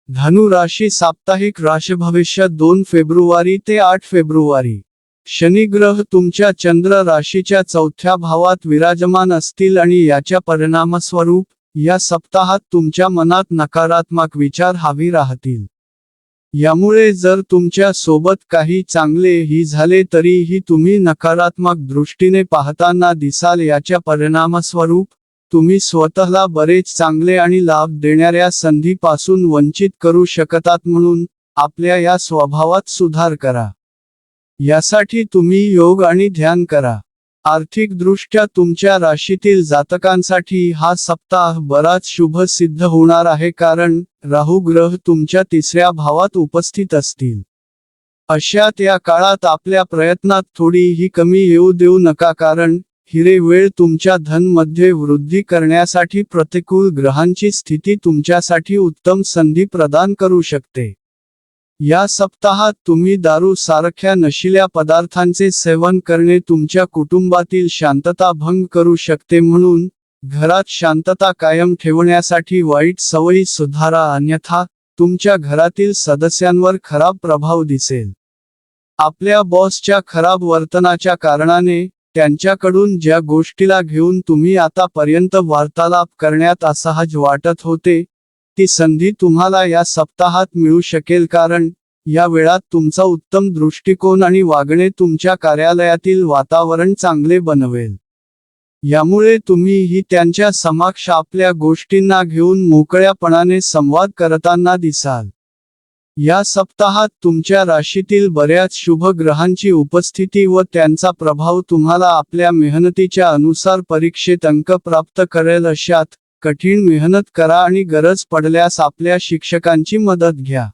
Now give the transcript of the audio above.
धनु राशी साप्ताहिक राशी भविष्य 2 फेब्रुवारी ते 8 फेब्रुवारी. शनी ग्रह तुमच्या चंद्र राशीच्या 4थ्या भावात विराजमान असतील आणि याच्या परिणामस्वरूप या सप्ताहात तुमच्या मनात नकारात्मक विचार हावी राहतील. यामुळे जर तुमच्या सोबत काही चांगलेही झाले तरीही तुम्ही नकारात्मक दृष्टीने पाहताना दिसाल. याच्या परिणामस्वरूप तुम्ही स्वतःला बरेच चांगले आणि लाभ देणाऱ्या संधीपासून वंचित करू शकतात. म्हणून आपल्या या स्वभावात सुधार करा. यासाठी तुम्ही योग आणि ध्यान करा. आर्थिकदृष्ट्या तुमच्या राशीतील जातकांसाठी हा सप्ताह बराच शुभ सिद्ध होणार आहे, कारण राहू ग्रह तुमच्या 3ऱ्या भावात उपस्थित असतील. अशात या काळात आपल्या प्रयत्नात थोडीही कमी येऊ देऊ नका, कारण हिरे वेळ तुमच्या धन मध्ये वृद्धी करण्यासाठी प्रतिकूल ग्रहांची स्थिती तुमच्यासाठी उत्तम संधी प्रदान करू शकते. या सप्ताहात तुम्ही दारू सारख्या नशिल्या पदार्थांचे सेवन करणे तुमच्या कुटुंबातील शांतता भंग करू शकते. म्हणून घरात शांतता कायम ठेवण्यासाठी वाईट सवयी सुधारा, अन्यथा तुमच्या घरातील सदस्यांवर खराब प्रभाव दिसेल. आपल्या बॉसच्या खराब वर्तनाच्या कारणाने त्यांच्याकडून ज्या गोष्टीला घेऊन तुम्ही आतापर्यंत वार्तालाप करण्यात असहज वाटत होते, ती संधी तुम्हाला या सप्ताहात मिळू शकेल, कारण या वेळात तुमचा उत्तम दृष्टिकोन आणि वागणे तुमच्या कार्यालयातील वातावरण चांगले बनवेल. यामुळे तुम्हीही त्यांच्या समक्ष आपल्या गोष्टींना घेऊन मोकळ्यापणाने संवाद करताना दिसाल. या सप्ताहात तुमच्या राशीतील बऱ्याच शुभ ग्रहांची उपस्थिती व त्यांचा प्रभाव तुम्हाला आपल्या मेहनतीच्या अनुसार परीक्षेत अंक प्राप्त करेल. अशात कठीण मेहनत करा आणि गरज पडल्यास आपल्या शिक्षकांची मदत घ्या.